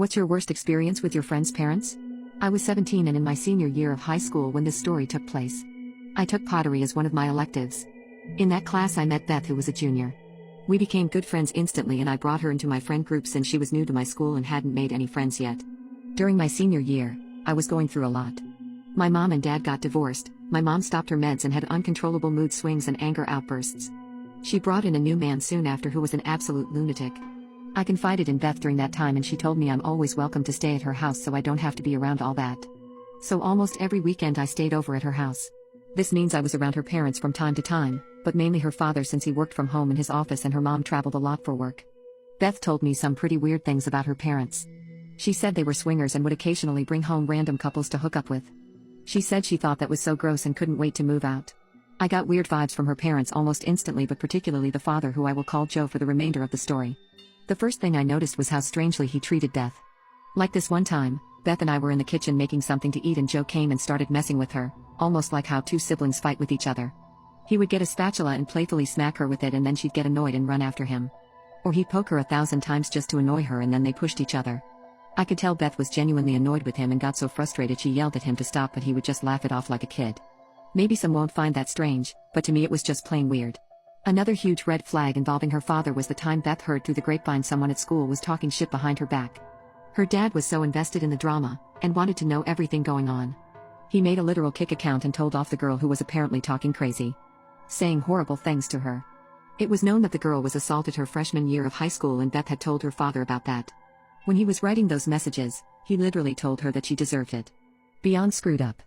What's your worst experience with your friend's parents? I was 17 and in my senior year of high school when this story took place. I took pottery as one of my electives. In that class I met Beth, who was a junior. We became good friends instantly and I brought her into my friend group since she was new to my school and hadn't made any friends yet. During my senior year, I was going through a lot. My mom and dad got divorced, my mom stopped her meds and had uncontrollable mood swings and anger outbursts. She brought in a new man soon after who was an absolute lunatic. I confided in Beth during that time and she told me I'm always welcome to stay at her house so I don't have to be around all that. So almost every weekend I stayed over at her house. This means I was around her parents from time to time, but mainly her father since he worked from home in his office and her mom traveled a lot for work. Beth told me some pretty weird things about her parents. She said they were swingers and would occasionally bring home random couples to hook up with. She said she thought that was so gross and couldn't wait to move out. I got weird vibes from her parents almost instantly, but particularly the father, who I will call Joe for the remainder of the story. The first thing I noticed was how strangely he treated Beth. Like this one time, Beth and I were in the kitchen making something to eat and Joe came and started messing with her, almost like how two siblings fight with each other. He would get a spatula and playfully smack her with it and then she'd get annoyed and run after him. Or he'd poke her 1,000 times just to annoy her and then they pushed each other. I could tell Beth was genuinely annoyed with him and got so frustrated she yelled at him to stop, but he would just laugh it off like a kid. Maybe some won't find that strange, but to me it was just plain weird. Another huge red flag involving her father was the time Beth heard through the grapevine someone at school was talking shit behind her back. Her dad was so invested in the drama, and wanted to know everything going on. He made a literal kick account and told off the girl who was apparently talking crazy, saying horrible things to her. It was known that the girl was assaulted her freshman year of high school and Beth had told her father about that. When he was writing those messages, he literally told her that she deserved it. Beyond screwed up.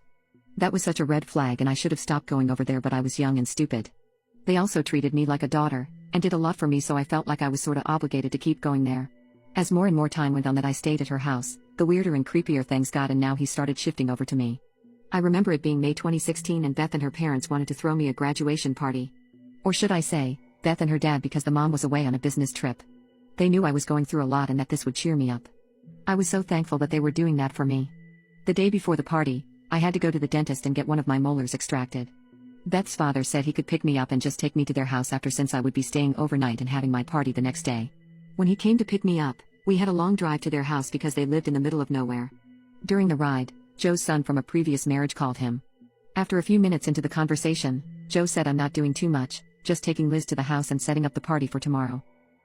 That was such a red flag and I should have stopped going over there, but I was young and stupid. They also treated me like a daughter, and did a lot for me, so I felt like I was sorta obligated to keep going there. As more and more time went on that I stayed at her house, the weirder and creepier things got, and now he started shifting over to me. I remember it being May 2016 and Beth and her parents wanted to throw me a graduation party. Or should I say, Beth and her dad, because the mom was away on a business trip. They knew I was going through a lot and that this would cheer me up. I was so thankful that they were doing that for me. The day before the party, I had to go to the dentist and get one of my molars extracted. Beth's father said he could pick me up and just take me to their house after, since I would be staying overnight and having my party the next day. When he came to pick me up, we had a long drive to their house because they lived in the middle of nowhere. During the ride, Joe's son from a previous marriage called him. After a few minutes into the conversation, Joe said, "I'm not doing too much, just taking Liz to the house and setting up the party for tomorrow.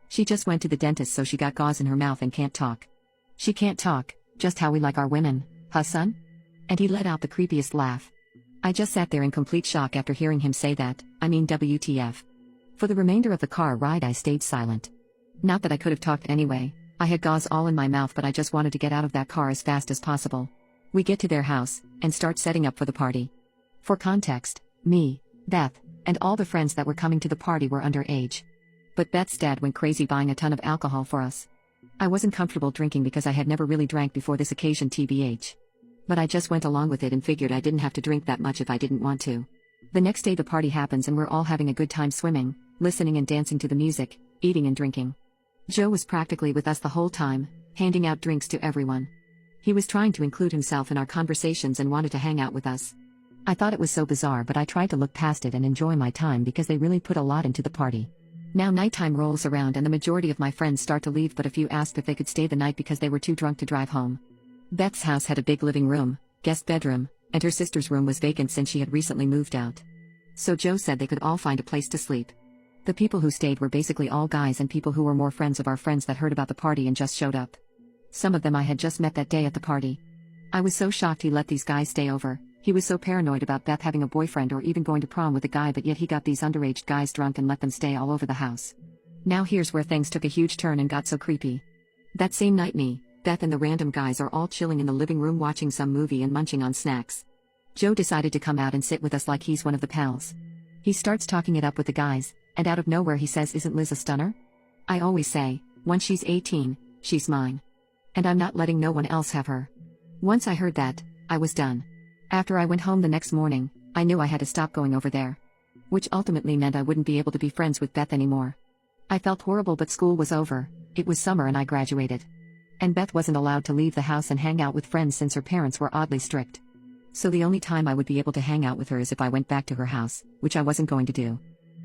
She just went to the dentist so she got gauze in her mouth and can't talk." "She can't talk, just how we like our women, huh son?" And he let out the creepiest laugh. I just sat there in complete shock after hearing him say that. I mean, WTF. For the remainder of the car ride I stayed silent. Not that I could have talked anyway, I had gauze all in my mouth, but I just wanted to get out of that car as fast as possible. We get to their house, and start setting up for the party. For context, me, Beth, and all the friends that were coming to the party were underage. But Beth's dad went crazy buying a ton of alcohol for us. I wasn't comfortable drinking because I had never really drank before this occasion, TBH. But I just went along with it and figured I didn't have to drink that much if I didn't want to. The next day the party happens and we're all having a good time swimming, listening and dancing to the music, eating and drinking. Joe was practically with us the whole time, handing out drinks to everyone. He was trying to include himself in our conversations and wanted to hang out with us. I thought it was so bizarre, but I tried to look past it and enjoy my time because they really put a lot into the party. Now nighttime rolls around and the majority of my friends start to leave, but a few asked if they could stay the night because they were too drunk to drive home. Beth's house had a big living room, guest bedroom, and her sister's room was vacant since she had recently moved out. So Joe said they could all find a place to sleep. The people who stayed were basically all guys and people who were more friends of our friends that heard about the party and just showed up. Some of them I had just met that day at the party. I was so shocked he let these guys stay over. He was so paranoid about Beth having a boyfriend or even going to prom with a guy, but yet he got these underage guys drunk and let them stay all over the house. Now here's where things took a huge turn and got so creepy. That same night me, Beth and the random guys are all chilling in the living room watching some movie and munching on snacks. Joe decided to come out and sit with us like he's one of the pals. He starts talking it up with the guys, and out of nowhere he says, "Isn't Liz a stunner? I always say, once she's 18, she's mine. And I'm not letting no one else have her." Once I heard that, I was done. After I went home the next morning, I knew I had to stop going over there. Which ultimately meant I wouldn't be able to be friends with Beth anymore. I felt horrible, but school was over, it was summer and I graduated. And Beth wasn't allowed to leave the house and hang out with friends since her parents were oddly strict. So the only time I would be able to hang out with her is if I went back to her house, which I wasn't going to do.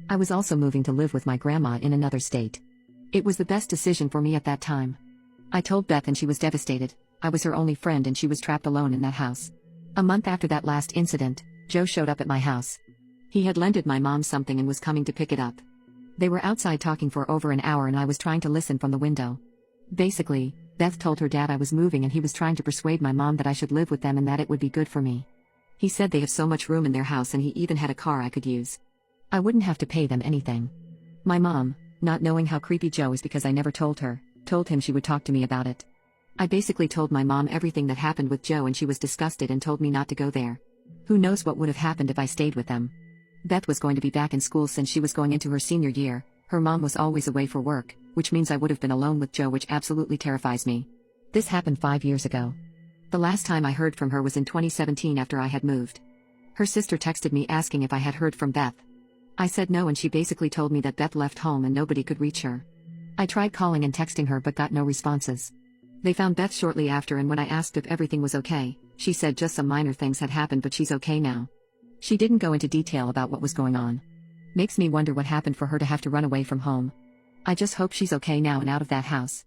I was also moving to live with my grandma in another state. It was the best decision for me at that time. I told Beth and she was devastated. I was her only friend and she was trapped alone in that house. A month after that last incident, Joe showed up at my house. He had lended my mom something and was coming to pick it up. They were outside talking for over an hour and I was trying to listen from the window. Basically, Beth told her dad I was moving and he was trying to persuade my mom that I should live with them and that it would be good for me. He said they have so much room in their house and he even had a car I could use. I wouldn't have to pay them anything. My mom, not knowing how creepy Joe is because I never told her, told him she would talk to me about it. I basically told my mom everything that happened with Joe and she was disgusted and told me not to go there. Who knows what would have happened if I stayed with them. Beth was going to be back in school since she was going into her senior year. Her mom was always away for work, which means I would have been alone with Joe, which absolutely terrifies me. This happened 5 years ago. The last time I heard from her was in 2017 after I had moved. Her sister texted me asking if I had heard from Beth. I said no and she basically told me that Beth left home and nobody could reach her. I tried calling and texting her but got no responses. They found Beth shortly after and when I asked if everything was okay, she said just some minor things had happened but she's okay now. She didn't go into detail about what was going on. Makes me wonder what happened for her to have to run away from home. I just hope she's okay now and out of that house.